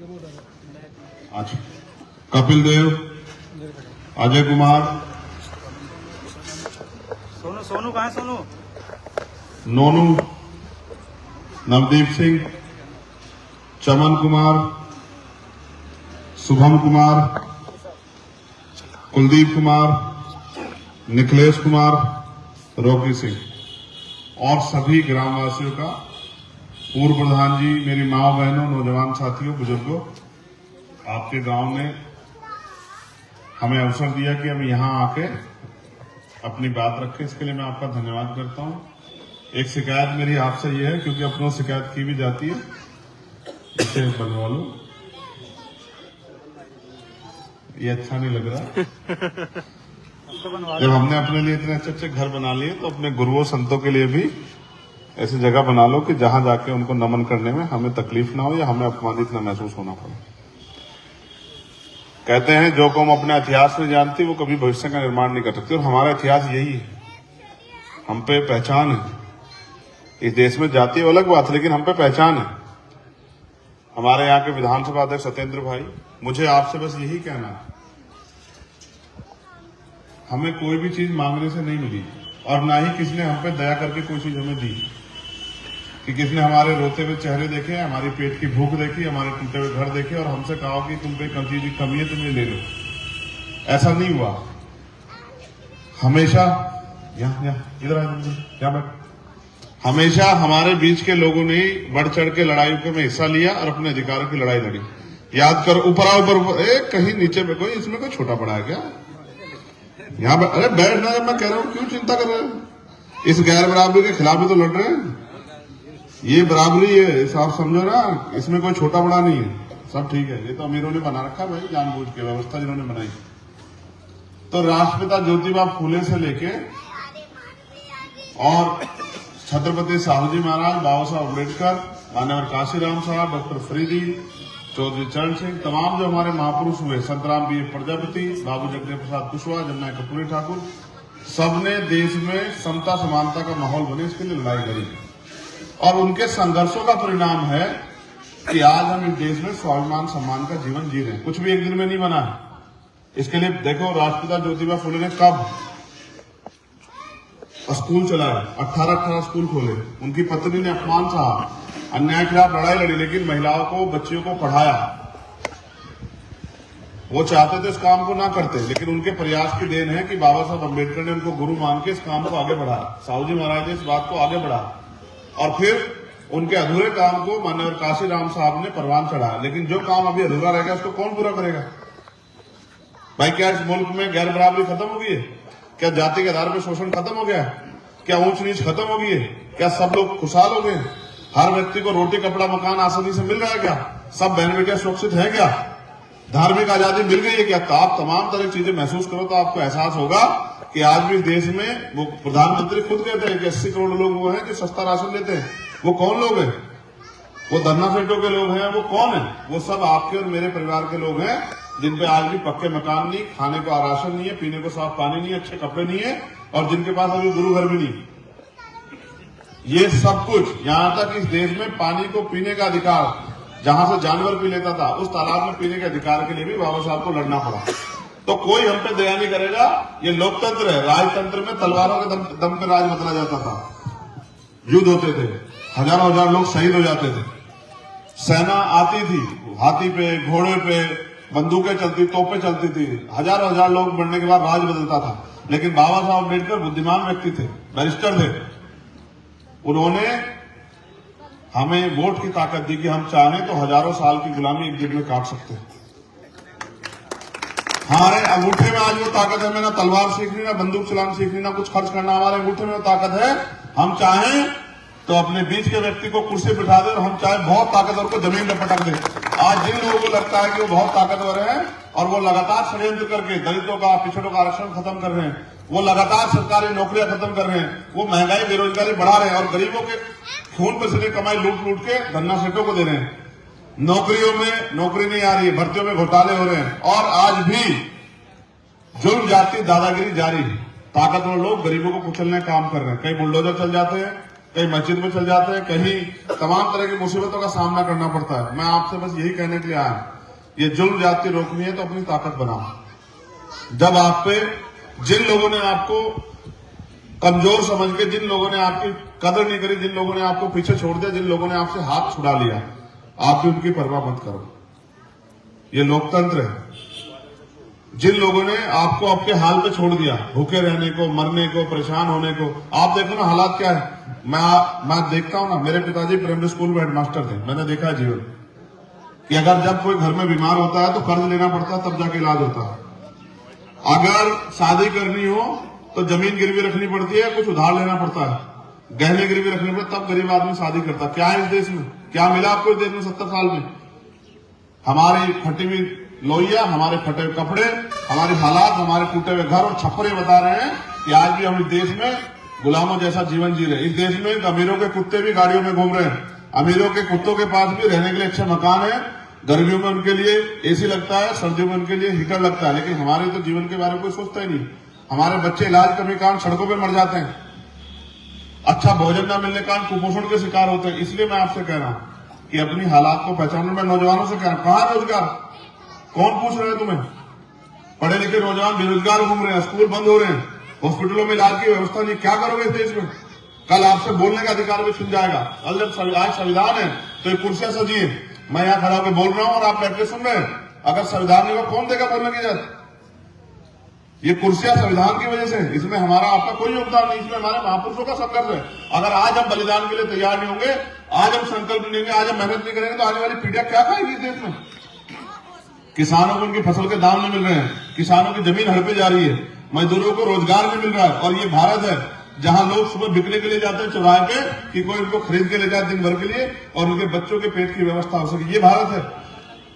अच्छा, कपिल देव, अजय कुमार, सोनू कहाँ है? सोनू नोनू, नवदीप सिंह, चमन कुमार, शुभम कुमार, कुलदीप कुमार, निखिलेश कुमार, रॉकी सिंह और सभी ग्रामवासियों का, पूर्व प्रधान जी, मेरी माँ बहनों, नौजवान साथियों, बुजुर्गों, आपके गांव ने हमें अवसर दिया कि हम यहां आके अपनी बात रखें, इसके लिए मैं आपका धन्यवाद करता हूं। एक शिकायत मेरी आपसे यह है, क्योंकि अपनों शिकायत की भी जाती है, इसे बनवा लो, ये अच्छा नहीं लग रहा। जब हमने अपने लिए इतने अच्छे अच्छे घर बना लिए तो अपने गुरुओं संतों के लिए भी ऐसी जगह बना लो कि जहां जाके उनको नमन करने में हमें तकलीफ ना हो या हमें अपमानित न महसूस होना पड़े। कहते हैं जो कौम अपने इतिहास नहीं जानती वो कभी भविष्य का निर्माण नहीं कर सकती, और हमारा इतिहास यही है, हम पे पहचान है। इस देश में जाति अलग बात है, लेकिन हम पे पहचान है। हमारे यहाँ के विधानसभा अध्यक्ष सत्येंद्र भाई, मुझे आपसे बस यही कहना है, हमें कोई भी चीज मांगने से नहीं मिली और ना ही किसी ने हम पे दया करके कोई चीज हमें दी कि किसने हमारे रोते हुए चेहरे देखे, हमारी पेट की भूख देखी, हमारे टूटे हुए घर देखे और हमसे कहा कि तुम पे चीज की कमी है, तुम ये ले लो। ऐसा नहीं हुआ। हमेशा इधर बैठ, हमेशा हमारे बीच के लोगों ने बढ़ चढ़ के लड़ाई में हिस्सा लिया और अपने अधिकारों की लड़ाई लड़ी। याद कर, ऊपर कहीं नीचे में कोई, इसमें कोई छोटा बड़ा है क्या? यहाँ पे अरे बैठना, जब मैं कह रहा हूँ क्यों चिंता कर रहे हैं? इस गैर बराबरी के खिलाफ भी तो लड़ रहे हैं। ये बराबरी है, आप समझो ना, इसमें कोई छोटा बड़ा नहीं है, सब ठीक है। ये तो अमीरों ने बना रखा भाई, जानबूझ के व्यवस्था जिन्होंने बनाई। तो राष्ट्रपिता ज्योतिबा फूले से लेके और छत्रपति साहू जी महाराज, बाबा साहब अम्बेडकर, मान्यवर काशीराम साहब, डॉक्टर फरीदी, चौधरी चरण सिंह, तमाम जो हमारे महापुरुष हुए, संतराम बी प्रजापति, बाबू जगदेव प्रसाद कुशवाहा, जमुना कपूरी ठाकुर, सबने देश में समता समानता का माहौल बने, इसके लिए लड़ाई लड़ी और उनके संघर्षों का परिणाम है कि आज हम इस देश में स्वाभिमान सम्मान का जीवन जी रहे हैं। कुछ भी एक दिन में नहीं बना है। इसके लिए देखो, राष्ट्रपिता ज्योतिबा फूले ने कब स्कूल चलाए, 18 स्कूल खोले, उनकी पत्नी ने अपमान सहा, अन्याय के खिलाफ लड़ाई लड़ी, लेकिन महिलाओं को, बच्चियों को पढ़ाया। वो चाहते थे इस काम को ना करते, लेकिन उनके प्रयास की देन है कि बाबा साहब अम्बेडकर ने उनको गुरु मान के इस काम को आगे बढ़ाया, साहू जी महाराज ने इस बात को आगे बढ़ाया और फिर उनके अधूरे काम को माननीय काशीराम साहब ने परवान चढ़ाया। लेकिन जो काम अभी अधूरा रह गया उसको कौन पूरा करेगा भाई? क्या इस मुल्क में गैर बराबरी खत्म हो गई है? क्या जाति के आधार पर शोषण खत्म हो गया है? क्या ऊंच नीच खत्म हो गई है? क्या सब लोग खुशहाल हो गए? हर व्यक्ति को रोटी कपड़ा मकान आसानी से मिल रहा है क्या? सब बहन बेटियां सुरक्षित है क्या? धार्मिक आजादी मिल गई है क्या? तो आप तमाम तरह की चीजें महसूस करो तो आपको एहसास होगा कि आज भी देश में, वो प्रधानमंत्री खुद कहते हैं कि 80 करोड़ लोग वो हैं कि सस्ता राशन लेते हैं। वो कौन लोग हैं? वो धन्ना सेठों के लोग हैं। वो कौन है? वो सब आपके और मेरे परिवार के लोग हैं, जिन पे आज भी पक्के मकान नहीं, खाने को राशन नहीं है, पीने को साफ पानी नहीं है, अच्छे कपड़े नहीं है और जिनके पास अभी गुरु घर भी नहीं। ये सब कुछ, यहां तक इस देश में पानी को पीने का अधिकार, जहां से जानवर पी लेता था, उस तालाब में पीने के अधिकार के लिए भी बाबा साहब को लड़ना पड़ा। तो कोई हम पे दया नहीं करेगा। ये लोकतंत्र है। राजतंत्र में तलवारों के दम पे राज बदला जाता था, युद्ध होते थे, हजारों हजार लोग शहीद हो जाते थे, सेना आती थी, हाथी पे, घोड़े पे, बंदूकें चलती, तोपें चलती थी, हजारों हजार लोग मरने के बाद राज बदलता था। लेकिन बाबा साहब अम्बेडकर बुद्धिमान व्यक्ति थे, बैरिस्टर थे। उन्होंने हमें वोट की ताकत दी कि हम चाहें तो हजारों साल की गुलामी एक दिन में काट सकते हैं। हमारे अंगूठे में आज वो ताकत है। मैं ना तलवार सीखनी, ना बंदूक चलाना सीखनी, ना कुछ खर्च करना। हमारे अंगूठे में वो ताकत है। हम चाहें तो अपने बीच के व्यक्ति को कुर्सी बिठा दे और हम चाहे बहुत ताकतवर को जमीन में पटक दे। आज जिन लोगों को लगता है कि वो बहुत ताकतवर है और वो लगातार षड्यंत्र करके दलितों का, पिछड़ों का आरक्षण खत्म कर रहे हैं, वो लगातार सरकारी नौकरियां खत्म कर रहे हैं, वो महंगाई बेरोजगारी बढ़ा रहे हैं और गरीबों के खून पसीने कमाई लूट लूट के धन्ना सेठों को दे रहे हैं। नौकरियों में नौकरी नहीं आ रही है, भर्तियों में घोटाले हो रहे हैं और आज भी जुर्म जाति दादागिरी जारी है। ताकतवर लोग गरीबों को कुचलने का काम कर रहे हैं। कई बुलडोजर चल जाते हैं, कहीं मस्जिद में चल जाते हैं, कहीं तमाम तरह की मुसीबतों का सामना करना पड़ता है। मैं आपसे बस यही कहने के लिए आया, ये जुल्म ज्यादती रोकनी है तो अपनी ताकत बनाओ। जब आप पे जिन लोगों ने आपको कमजोर समझ के, जिन लोगों ने आपकी कदर नहीं करी, जिन लोगों ने आपको पीछे छोड़ दिया, जिन लोगों ने आपसे हाथ छुड़ा लिया, आप भी उनकी परवाह मत करो। ये लोकतंत्र है। जिन लोगों ने आपको आपके हाल पे छोड़ दिया, भूखे रहने को, मरने को, परेशान होने को, आप देखो ना हालात क्या है। मैं देखता हूं ना, मेरे पिताजी प्राइमरी स्कूल में हेडमास्टर थे, मैंने देखा है जीवन कि अगर जब कोई घर में बीमार होता है तो कर्ज लेना पड़ता है, तब जाके इलाज होता है। अगर शादी करनी हो तो जमीन गिरवी रखनी पड़ती है, कुछ उधार लेना पड़ता है, गहने गिरवी रखने पड़ते, तब गरीब आदमी शादी करता है। क्या है इस देश में, क्या मिला आपको इस देश में 70 साल में? हमारी फटी हुई लोहिया, हमारे फटे हुए कपड़े, हमारी हालात, हमारे टूटे हुए घर और छप्परे बता रहे हैं कि आज भी हम इस देश में गुलामों जैसा जीवन जी रहे हैं। इस देश में अमीरों के कुत्ते भी गाड़ियों में घूम रहे हैं, अमीरों के कुत्तों के पास भी रहने के लिए अच्छे मकान है, गर्मियों में उनके लिए एसी लगता है, सर्दियों में उनके लिए हीटर लगता है, लेकिन हमारे तो जीवन के बारे में कोई सोचता ही नहीं। हमारे बच्चे इलाज करने के कारण सड़कों पर मर जाते हैं, अच्छा भोजन न मिलने के कारण कुपोषण के शिकार होते हैं। इसलिए मैं आपसे कह रहा हूं कि अपनी हालात को पहचानो। मैं नौजवानों से कह रहा हूं, कहां रोजगार, कौन पूछ रहे हैं तुम्हें? पढ़े लिखे नौजवान बेरोजगार घूम रहे हैं, स्कूल बंद हो रहे हैं, हॉस्पिटलों में इलाज की व्यवस्था नहीं। क्या करोगे इस देश में? कल आपसे बोलने का अधिकार भी छिन जाएगा। कल जब आज संविधान है तो ये कुर्सियां सजी है, मैं यहाँ खड़ा होकर बोल रहा हूं और आप बैठ के सुन रहे हैं। अगर संविधान नहीं हो, कौन देगा बोलने की इजाजत? ये कुर्सियां संविधान की वजह से, इसमें हमारा आपका कोई योगदान नहीं, इसमें हमारे महापुरुषों का संघर्ष है। अगर आज हम बलिदान के लिए तैयार नहीं होंगे, आज हम संकल्प नहीं लेंगे, आज हम मेहनत नहीं करेंगे, तो आने वाली पीढ़ियां क्या खाएगी इस देश में? किसानों को उनकी फसल के दाम नहीं मिल रहे हैं, किसानों की जमीन हड़पे जा रही है, मजदूरों को रोजगार नहीं मिल रहा है। और ये भारत है जहां लोग सुबह बिकने के लिए जाते हैं चौराहे पे कि कोई उनको खरीद के ले जाए दिन भर के लिए और उनके बच्चों के पेट की व्यवस्था हो सके। ये भारत है।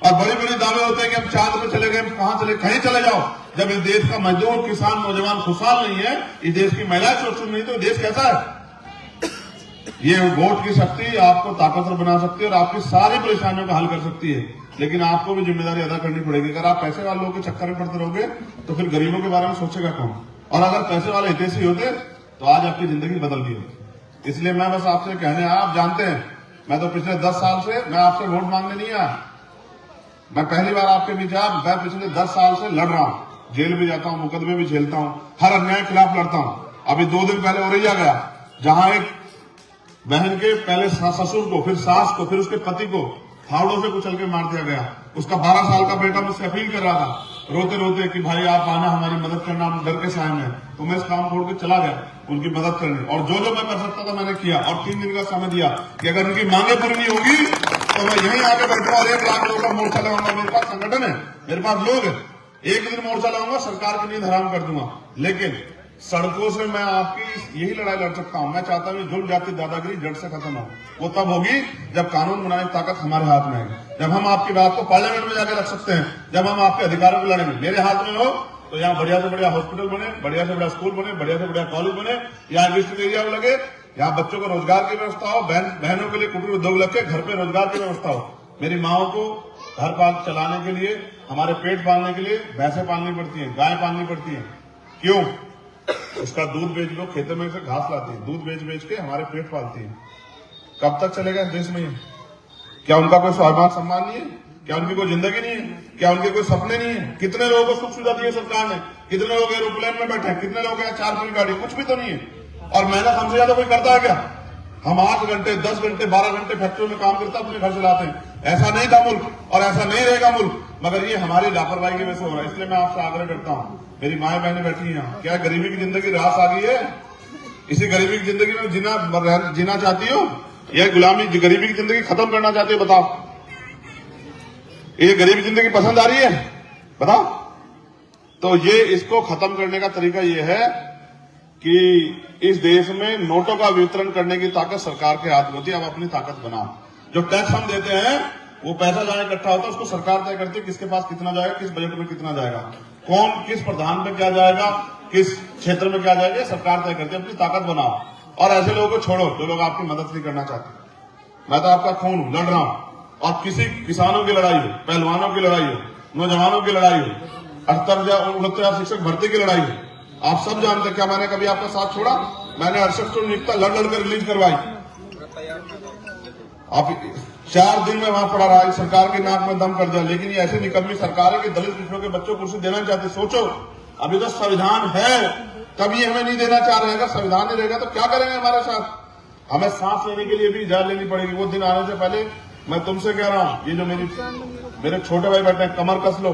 और बड़ी बड़ी दावे होते हैं कि हम चांद पे चले गए, हम कहां चले, कहीं चले जाओ। जब इस देश का मजदूर, किसान, नौजवान खुशहाल नहीं है, इस देश की महिलाएं सुरक्षित नहीं, तो देश कैसा है? ये वोट की शक्ति आपको ताकतवर बना सकती है और आपकी सारी परेशानियों का हल कर सकती है, लेकिन आपको भी जिम्मेदारी अदा करनी पड़ेगी। अगर आप पैसे वाले लोगों के चक्कर में पड़ते रहोगे तो फिर गरीबों के बारे में सोचेगा कौन? और अगर पैसे वाले हितैषी होते तो आज आपकी जिंदगी बदल गई होती। इसलिए मैं बस आपसे कहने आया, आप जानते हैं मैं तो पिछले 10 साल से मैं आपसे वोट मांगने नहीं आया। मैं पहली बार आपके बीच आया। मैं पिछले 10 साल से लड़ रहा हूं, जेल भी जाता हूं, मुकदमे भी झेलता हूं, हर अन्याय के खिलाफ लड़ता हूं। अभी 2 दिन पहले औरैया गया, जहां एक बहन के पहले ससुर को, फिर सास को, फिर उसके पति को फावड़ों से कुचल के मार दिया गया। उसका 12 साल का बेटा मुझसे अपील कर रहा था रोते रोते कि भाई आप आना, हमारी मदद करना, हम घर के साय में। तो मैं इस काम छोड़ के चला गया उनकी मदद करने, और जो जो मैं कर सकता था मैंने किया। और 3 दिन का समय दिया कि अगर उनकी मांगे पूरी नहीं होगी तो मैं यहीं आके बैठूंगा और 1 लाख लोगों का मोर्चा लगाऊंगा। मेरे पास संगठन है, मेरे पास लोग है, एक दिन मोर्चा लगाऊंगा, सरकार की नींद हराम कर दूंगा। लेकिन सड़कों से मैं आपकी यही लड़ाई लड़ सकता हूं। मैं चाहता हूं जुल्म जाति दादागिरी जड़ से खत्म हो। वो तब होगी जब कानून बनाने की ताकत हमारे हाथ में है, जब हम आपकी बात को पार्लियामेंट में जाकर रख सकते हैं, जब हम आपके अधिकारों को लड़ेंगे। मेरे हाथ में हो तो यहाँ बढ़िया से बढ़िया हॉस्पिटल बने, बढ़िया से बढ़िया स्कूल बने, बढ़िया से बढ़िया कॉलेज बने, यहाँ इंडस्ट्रियल एरिया में लगे, यहाँ बच्चों को रोजगार की व्यवस्था हो, बहनों के लिए कुटीर उद्योग लगे, घर पे रोजगार की व्यवस्था हो। मेरी माओ को घर पाल चलाने के लिए, हमारे पेट पालने के लिए भैंसें पालनी पड़ती है, गाय पालनी पड़ती है। क्यों? उसका दूध बेच लो, खेतों में से घास लाती है, दूध बेच बेच के हमारे पेट पालती है। कब तक चलेगा इस देश में ये? क्या उनका कोई स्वाभिमान सम्मान नहीं है? क्या उनकी कोई जिंदगी नहीं है? क्या उनके कोई सपने नहीं है? कितने लोगों को सुख सुविधा दी है सरकार ने? कितने लोग एरोप्लेन में बैठे हैं? कितने लोग हैं 4 पहिया गाड़ी? कुछ भी तो नहीं है। और मेहनत हमसे ज्यादा कोई करता है क्या? हम 8 घंटे, 10 घंटे, 12 घंटे फैक्ट्रियों में काम करते अपने घर चलाते हैं। ऐसा नहीं था मुल्क और ऐसा नहीं रहेगा मुल्क, मगर ये हमारी लापरवाही की वजह से हो रहा है। इसलिए मैं आपसे आग्रह करता हूं, मेरी माएं बहनें बैठी हैं यहाँ, क्या गरीबी की जिंदगी रास आ गई है? इसी गरीबी की जिंदगी में जीना चाहती हो या गुलामी गरीबी की जिंदगी खत्म करना चाहती हो? बताओ, ये गरीबी जिंदगी पसंद आ रही है? बताओ। तो ये इसको खत्म करने का तरीका ये है कि इस देश में नोटों का वितरण करने की ताकत सरकार के हाथ में होती है। अब अपनी ताकत बनाओ। जो टैक्स हम देते हैं वो पैसा जहां इकट्ठा होता है उसको सरकार तय करती है किसके पास कितना जाएगा, किस बजट में कितना जाएगा, कौन किस प्रधान पे क्या जाएगा, किस क्षेत्र में क्या जाएगा, सरकार तय करती है। अपनी ताकत बनाओ और ऐसे लोगों को छोड़ो जो लोग आपकी मदद नहीं करना चाहते। मैं तो आपका खून हूं, लड़ रहा हूं। और किसी किसानों की लड़ाई हो, पहलवानों की लड़ाई हो, नौजवानों की लड़ाई हो, 68,000 शिक्षक भर्ती की लड़ाई हो, आप सब जानते हैं। क्या मैंने कभी आपका साथ छोड़ा? मैंने 68 नियुक्ता लड़ कर रिलीज करवाई। आप 4 दिन में वहां पड़ा रहा, सरकार के नाक में दम कर दिया। लेकिन ये ऐसी निकम्मी सरकार है कि दलित पिछड़ों के बच्चों को कुर्सी देना चाहते। सोचो, अभी तो संविधान है, तभी हमें नहीं देना चाह रहे हैं। अगर संविधान नहीं रहेगा तो क्या करेंगे हमारे साथ? हमें सांस लेने के लिए भी इजाजत लेनी पड़ेगी। वो दिन आने से पहले मैं तुमसे कह रहा हूं, ये जो मेरे छोटे भाई बैठे हैं, कमर कस लो।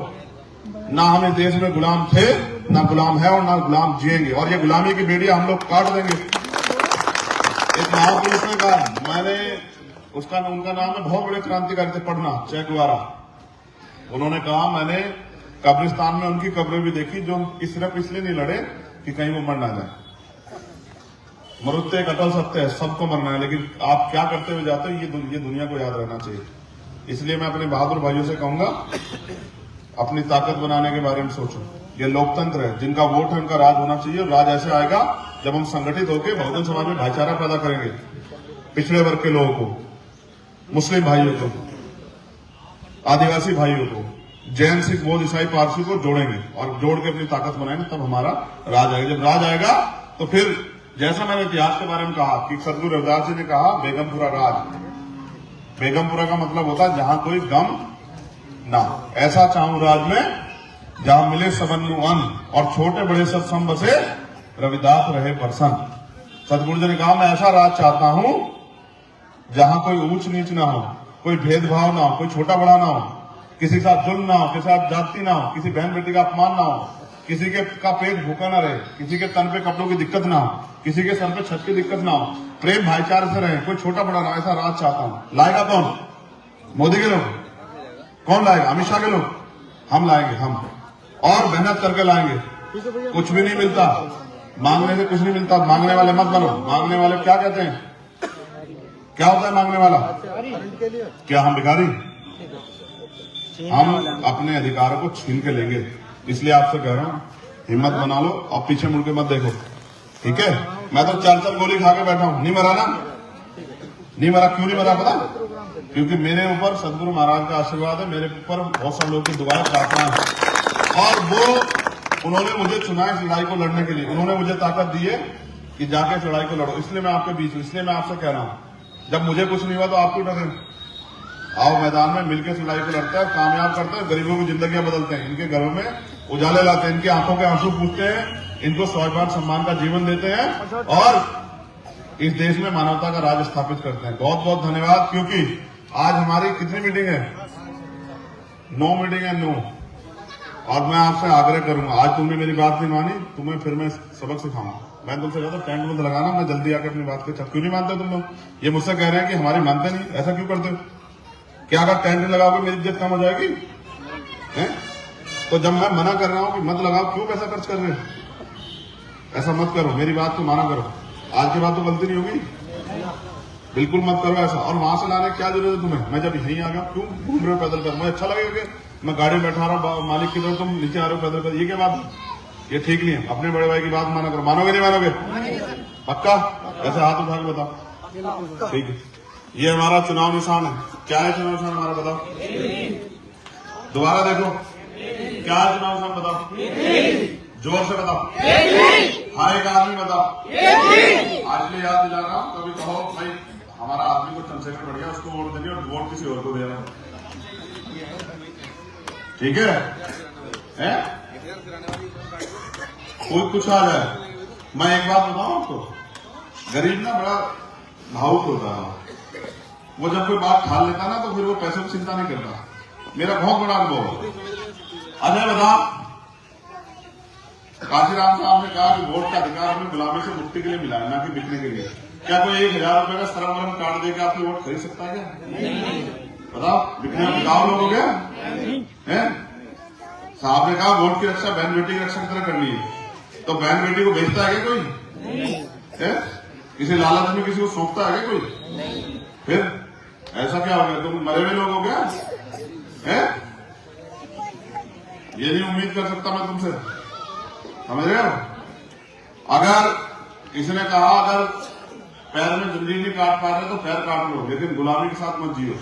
ना हम इस देश में गुलाम थे, ना गुलाम है और ना गुलाम जिएंगे। और ये गुलामी की बेड़ियां हम लोग काट देंगे। एक महापुरुष ने कहा, मैंने उनका नाम है, बहुत बड़े क्रांतिकारी थे, पढ़ना, चे गुवेरा। उन्होंने कहा, मैंने कब्रिस्तान में उनकी कब्रें भी देखी जो सिर्फ इसलिए नहीं लड़े कि कहीं वो मर ना जाए। मृत्यु एक अटल सत्य है, सबको मरना है, लेकिन आप क्या करते हुए जाते हो ये दुनिया को याद रहना चाहिए। इसलिए मैं अपने बहादुर भाइयों से कहूंगा, अपनी ताकत बनाने के बारे में सोचो। ये लोकतंत्र है, जिनका वोट है उनका राज होना चाहिए। राज ऐसे आएगा जब हम संगठित होकर बहुजन समाज में भाईचारा पैदा करेंगे। पिछड़े वर्ग के लोगों को, मुस्लिम भाइयों को, आदिवासी भाइयों को, जैन, सिख, बौद्ध, ईसाई, पारसी को जोड़ेंगे और जोड़ के अपनी ताकत बनाएंगे, तब हमारा राज आएगा। जब राज आएगा तो फिर जैसा मैंने इतिहास के बारे में कहा कि सदगुरु रविदास जी ने कहा, बेगमपुरा राज। बेगमपुरा का मतलब होता है जहां कोई गम ना। ऐसा चाहूं राज में जहां मिले सबन्नु अन्न और छोटे बड़े सब सम बसे, रविदास रहे प्रसन्न। सदगुरु जी ने कहा, मैं ऐसा राज चाहता हूं जहां कोई ऊंच नीच ना हो, कोई भेदभाव ना हो, कोई छोटा बड़ा ना हो, किसी के साथ जुल्म ना हो, किसी के साथ जाति ना हो, किसी बहन बेटी का अपमान ना हो, किसी के का पेट भूखा ना रहे, किसी के तन पे कपड़ों की दिक्कत ना हो, किसी के सर पे छत की दिक्कत ना हो, प्रेम भाईचारे से रहे, कोई छोटा बड़ा ना। ऐसा राज चाहता हूं। लाएगा कौन? मोदी के लोग? कौन लाएगा? अमित शाह के लोग? हम लाएंगे, हम, और मेहनत करके लाएंगे। कुछ भी नहीं मिलता, मांगने से कुछ नहीं मिलता। मांगने वाले मत बनो। मांगने वाले क्या कहते हैं? क्या होता है मांगने वाला? क्या हम भिखारी? हम अपने अधिकारों को छीन के लेंगे। इसलिए आपसे कह रहा हूं, हिम्मत बना लो और पीछे मुड़ के मत देखो, ठीक है? मैं तो 4 गोली खा के बैठा हूं, नहीं मरा ना? नहीं मरा। क्यों नहीं मरा पता? क्योंकि मेरे ऊपर सदगुरु महाराज का आशीर्वाद है, मेरे ऊपर बहुत सारे लोगों की दुआएं, प्रार्थना है, और वो उन्होंने मुझे चुना इस लड़ाई को लड़ने के लिए। उन्होंने मुझे ताकत दी है कि जाके इस लड़ाई को लड़ो। इसलिए मैं आपके बीच हूं। इसलिए मैं आपसे कह रहा हूं, जब मुझे कुछ नहीं हुआ तो आप क्यों डरे? आओ मैदान में मिलकर इस लड़ाई को लड़ते हैं, कामयाब करते हैं, गरीबों की जिंदगियां बदलते हैं, इनके घरों में उजाले लाते हैं, इनकी आंखों के आंसू पूछते हैं, इनको स्वाभिमान सम्मान का जीवन देते हैं और इस देश में मानवता का राज स्थापित करते हैं। बहुत बहुत धन्यवाद। क्योंकि आज हमारी कितनी मीटिंग है? 9 मीटिंग है, 9। और मैं आपसे आग्रह करूंगा, आज तुमने मेरी बात नहीं मानी, तुम्हें फिर मैं सबक सिखाऊंगा। मैं तुमसे कहता हूं, टेंट मत लगाना, मैं जल्दी आकर अपनी बात को। क्यों नहीं मानते तुम लोग? ये मुझसे कह रहे हैं कि हमारी मानते नहीं, ऐसा क्यों करते हो? क्या अगर टेंट लगाओगे मेरी इज्जत कम हो जाएगी? हैं? तो जब मैं मना कर रहा हूं कि मत लगाओ, क्यों पैसा खर्च कर रहे हो? ऐसा मत करो, मेरी बात को माना करो। आज के बाद तो गलती नहीं होगी, बिल्कुल मत करो ऐसा। और वहां से लाने की क्या जरूरत है तुम्हें? मैं जब यहीं आ गया, क्यों घूम रहे हो पैदल कर? मुझे अच्छा लगेगा कि मैं गाड़ी में बैठा रहा हूँ, मालिक की तरफ, तुम नीचे आ रहे हो पैदल कर। ये क्या बात? ये ठीक नहीं है। अपने बड़े भाई की बात माना करो। मानोगे नहीं मानोगे? पक्का? ऐसे हाथ उठा के बताओ। ठीक है, ये हमारा चुनाव निशान है। क्या है चुनाव निशान हमारा? बताओ, दोबारा देखो, क्या है चुनाव निशान? बताओ, जोर से बताओ, हर एक आदमी बताओ। आज मैं याद दिला रहा हूं, कभी कहो भाई हमारा आदमी को चंद्रशेखर बढ़ गया, उसको वोट देंगे, और वोट किसी और को दे रहा हूं, ठीक है? कोई कुछ आ जाए। मैं एक बात बताऊं आपको, गरीब ना बड़ा भावुक होता है। वो जब कोई बात ठान लेता ना तो फिर वो पैसों की चिंता नहीं करता। मेरा बहुत बड़ा अनुभव है। अजय बता, काशीराम साहब ने कहा कि वोट का अधिकार हमें गुलामी से मुक्ति के लिए मिला है, ना कि बिकने के लिए। क्या कोई 1000 रुपए का सरम कार्ड देकर आपकी वोट खरीद सकता है क्या? बताओ, बिकने में बिकाऊ लोग हो गया है? साहब ने कहा वोट की रक्षा बहन बेटी की रक्षा की तरह करनी है, तो बहन बेटी को बेचता है क्या कोई? है? किसी लालच में किसी को सौंपता है क्या कोई? फिर ऐसा क्या हो गया? तुम मरे हुए लोग हो गया है? ये नहीं उम्मीद कर सकता मैं तुमसे, समझ रहे हो? अगर किसी ने कहा अगर पैर में जंजीर नहीं काट पा रहे तो पैर काट लो, लेकिन गुलामी के साथ मत जियो।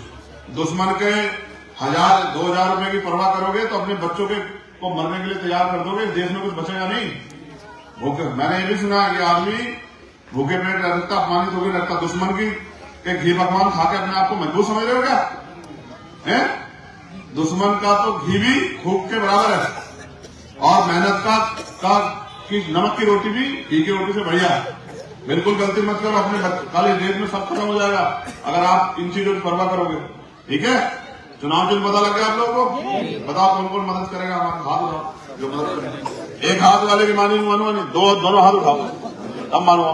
दुश्मन के 1000-2000 रुपए की परवाह करोगे तो अपने बच्चों के को मरने के लिए तैयार कर दोगे, देश में कुछ बचेगा नहीं। भूख। मैंने ये भी सुना है कि आदमी भूखे पेट रह सकता, अपमानित होकर रहता, दुश्मन की के घी पकवान खा के अपने आप को मजबूत समझ रहे हो क्या? है दुश्मन का तो घी भी भूख के बराबर है और मेहनत का की नमक की रोटी भी घी की रोटी से बढ़िया है। बिल्कुल गलती मत करो, अपने कल इस देश में सब खत्म हो जाएगा अगर आप इन चीजों की परवाह करोगे। ठीक है, चुनाव चिन्ह पता लग गया आप लोगों को? बताओ कौन कौन मदद करेगा? हमारा हाथ उठाओ जो मदद करेगा। एक हाथ वाले की मानूंगा नहीं, दोनों हाथ उठाओ तब मानूंगा।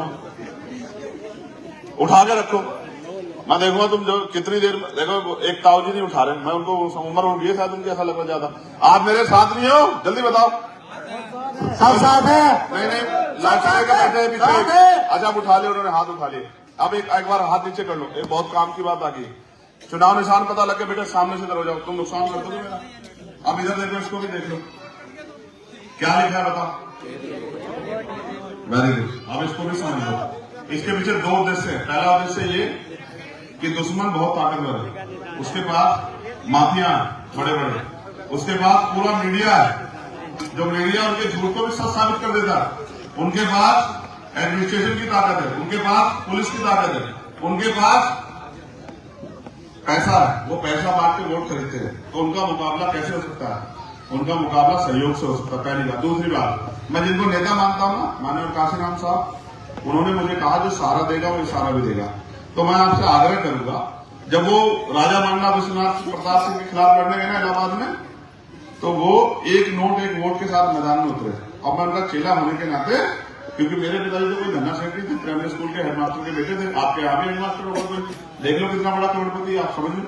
उठा के रखो, मैं देखूंगा तुम जो कितनी देर में। देखो एक ताऊ जी नहीं उठा रहे, मैं उनको उम्र उठ गई शायद उनकी, ऐसा लग रहा ज्यादा। आप मेरे साथ नहीं हो? जल्दी बताओ। सब साथ है? नहीं लाइट लेकर बैठे हैं पीछे। अच्छा आप उठा लिया, उन्होंने हाथ उठा लिए। अब एक बार हाथ नीचे कर लो, एक बहुत काम की बात आ गई। चुनाव निशान पता लग गया बेटा, सामने से हो जाओ, तुम नुकसान कर दोगे मेरा। अब इधर देखो, इसको भी देख लो क्या लिखा है बताओ। वेरी गुड, अब इसको भी समझ लो। इसके पीछे दो उद्देश्य है। पहला उद्देश्य ये कि दुश्मन बहुत ताकतवर है, उसके पास माफिया बड़े बड़े, उसके पास पूरा मीडिया है जो मीडिया उनके झूठ को भी सच साबित कर देता है, उनके पास एडमिनिस्ट्रेशन की ताकत है, उनके पास पुलिस की ताकत है, उनके पास पैसा है, वो पैसा बांट के वोट खरीदते हैं। तो उनका मुकाबला कैसे हो सकता है? उनका मुकाबला सहयोग से हो सकता है, पहली बात। दूसरी बात, मैं जिनको नेता मानता हूं ना, माननीय काशीराम साहब, उन्होंने मुझे कहा जो सहारा देगा वो इशारा भी देगा। तो मैं आपसे आग्रह करूंगा, जब वो राजा मांडा विश्वनाथ प्रताप सिंह के खिलाफ लड़ने गए ना इलाहाबाद में, तो वो एक नोट एक वोट के साथ मैदान में उतरे। अब मैं उनका चेला होने के नाते, क्योंकि मेरे पिताजी तो कोई धन्ना सेठ नहीं थे, प्राइमरी स्कूल के हेडमास्टर के बेटे थे, आपके यहाँ भी हेडमास्टर होगा कोई, देख लो कितना बड़ा करोड़पति, आप समझ लो।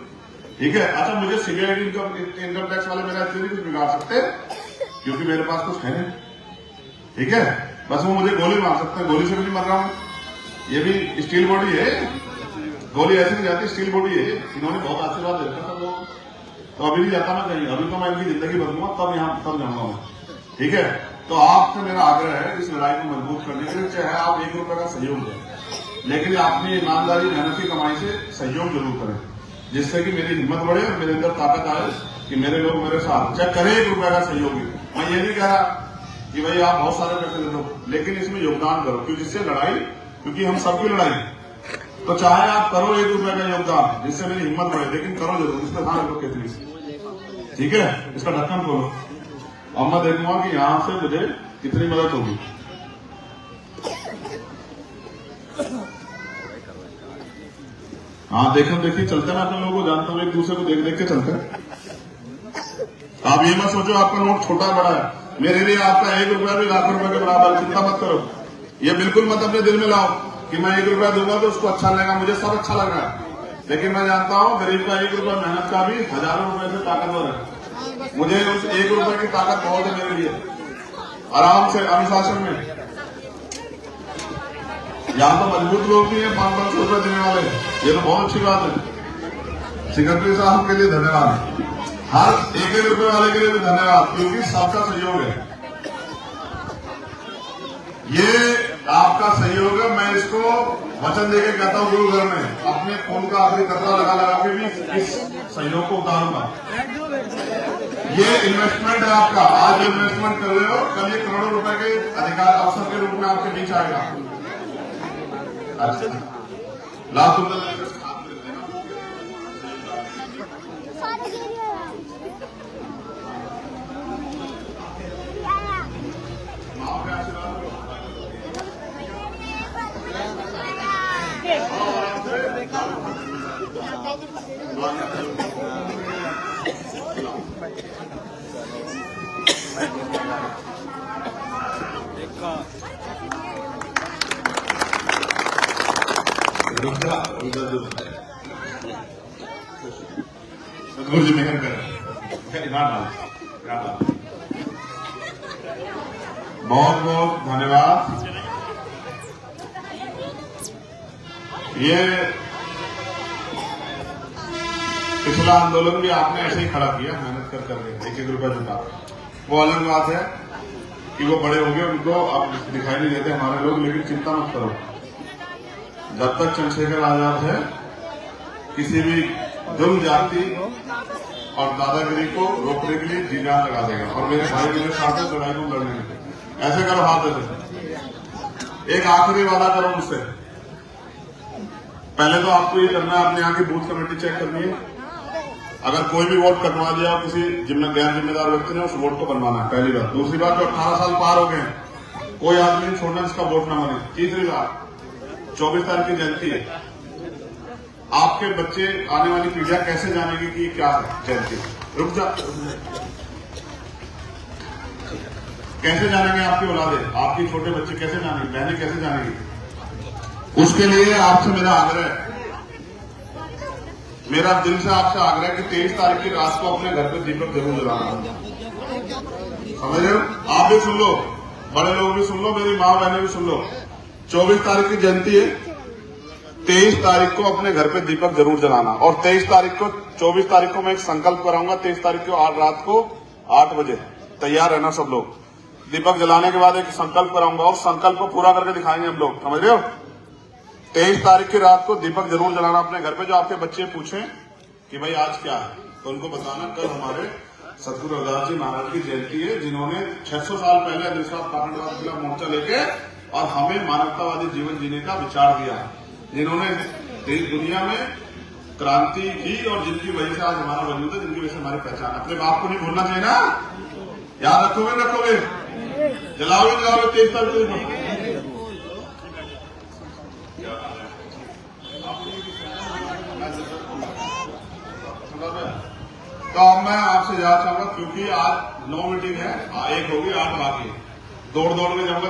ठीक है, अच्छा मुझे सीबीआईडी इनकम टैक्स वाले मेरा इतने कुछ बिगाड़ सकते, क्योंकि मेरे पास कुछ है नहीं। ठीक है, बस वो मुझे गोली मार सकते हैं, गोली से भी नहीं मर रहा हूं। ये भी स्टील बॉडी है, गोली ऐसी नहीं जाती, स्टील बॉडी है। इन्होंने बहुत आशीर्वाद दे रखा था लोग, तो अभी नहीं जाता मैं कहीं, अभी तो मैं इनकी जिंदगी बदलूंगा, तब जाऊंगा मैं। ठीक है, तो आपसे मेरा आग्रह है इस लड़ाई को मजबूत करने के लिए, चाहे आप 1 रुपए का सहयोग दें, लेकिन अपनी ईमानदारी मेहनत की कमाई से सहयोग जरूर करें, जिससे कि मेरी हिम्मत बढ़े और मेरे अंदर ताकत आए कि मेरे लोग मेरे साथ, चाहे करें 1 रुपए का सहयोग भी। मैं ये नहीं कह रहा कि भाई आप बहुत सारे पैसे दे दो, लेकिन इसमें योगदान करो, क्योंकि जिससे लड़ाई, क्योंकि हम सबकी लड़ाई, तो चाहे आप करो 1 रुपए का योगदान, जिससे मेरी हिम्मत बढ़े, लेकिन करो जरूर, इसका ध्यान रखो कितनी। ठीक है, इसका ढक्कन खोलो, अब मैं देखूंगा कि यहां से मुझे कितनी मदद होगी। हाँ देखो देखिए चलते हैं, मैं अपने लोगों को जानता हूँ, एक दूसरे को देख देख के चलते हैं। आप ये मत सोचो आपका नोट छोटा बड़ा है, मेरे लिए आपका 1 रुपया भी लाख रुपए के बराबर, चिंता मत करो। ये बिल्कुल मत अपने दिल में लाओ कि मैं 1 रुपया दूंगा तो उसको अच्छा लगेगा, मुझे सब अच्छा लग रहा है, लेकिन मैं जानता हूँ गरीब का 1 रुपया मेहनत का भी हजारों रुपए से ताकतवर है। मुझे उस 1 रुपए की ताकत बहुत है मेरे लिए। आराम से अनुशासन में, यहाँ तो मजबूत लोग भी हैं 500 रुपए देने वाले, ये तो बहुत अच्छी बात है। सेक्रेटरी साहब के लिए धन्यवाद, हर 1-1 रुपए वाले के लिए भी धन्यवाद, क्योंकि सबका सहयोग है, ये आपका सहयोग है। मैं इसको वचन देके कहता हूँ गुरु घर में, अपने खून का आखिरी कतरा लगा के भी इस सहयोग को उतारूंगा। ये इन्वेस्टमेंट है आपका, आज जो इन्वेस्टमेंट कर रहे हो, कल ये करोड़ों रुपए के अधिकार अवसर के रूप में आपके बीच आएगा। अच्छा लाभ सदगुरु जी मेहर करें। बहुत बहुत धन्यवाद। ये पिछला आंदोलन भी आपने ऐसे ही खड़ा किया, मेहनत कर करके 1-1 रुपया जुटा। वो अलग बात है कि वो बड़े हो गए, उनको अब दिखाई नहीं देते हमारे लोग, लेकिन चिंता मत करो, जब तक चंद्रशेखर आजाद है किसी भी जुल्म जाति और दादागिरी को रोकने के लिए जी जान लगा देगा। और मेरे भाई मेरे साथ लड़ाई को लड़ने में ऐसे करो, हाथ ऐसे एक आखिरी वादा करो मुझसे, पहले तो आपको ये करना है, अपने यहाँ की बूथ कमेटी चेक करनी है। अगर कोई भी वोट कटवा दिया हो किसी गैर जिम्मेदार व्यक्ति ने, उस वोट को बनवाना है, पहली बात। दूसरी बात, जो 18 साल पार हो गए हैं, कोई आदमी नहीं छोड़ना जिसका वोट न बने। तीसरी बात, 24 तारीख की जयंती है, आपके बच्चे, आने वाली पीढ़ियां कैसे जानेगी कि क्या है जयंती? रुक जा, कैसे जानेंगे आपकी औलादे, आपकी छोटे बच्चे कैसे जानेंगे, बहनें कैसे जानेंगी? उसके लिए आपसे मेरा आग्रह है, मेरा दिल से आपसे आग्रह है कि 23 तारीख की रात को अपने घर पे दीपक जरूर जलाना। समझ रहे हो? आप भी सुन लो, बड़े लोग भी सुन लो, मेरी माँ बहनें भी सुन लो। 24 तारीख की जयंती है, 23 तारीख को अपने घर पे दीपक जरूर जलाना। और 23 तारीख को, 24 तारीख को मैं एक संकल्प कराऊंगा, 23 तारीख को रात को 8 बजे तैयार रहना सब लोग। दीपक जलाने के बाद एक संकल्प कराऊंगा और संकल्प को पूरा करके दिखाएंगे हम लोग। समझ रहे हो? 23 तारीख की रात को दीपक जरूर जलाना अपने घर पे। जो आपके बच्चे पूछें कि भाई आज क्या है, तो उनको बताना कल हमारे सतगुरु रविदास जी महाराज की जयंती है, जिन्होंने 600 साल पहले निस्वार्थ पाखंडवाद के खिलाफ मोर्चा लेके और हमें मानवतावादी जीवन जीने का विचार दिया, जिन्होंने देश दुनिया में क्रांति की और जिनकी वजह से आज हमारा वजूद है, जिनकी वजह से हमारी पहचान। अपने बाप को नहीं भूलना चाहिए ना, याद रखोगे रखोगे, जलाओगे 23 तारीख को। तो अब मैं आपसे जाना चाहूंगा, क्योंकि आज 9 मीटिंग है, एक होगी 8 बाकी है, दौड़ के जाऊंगा।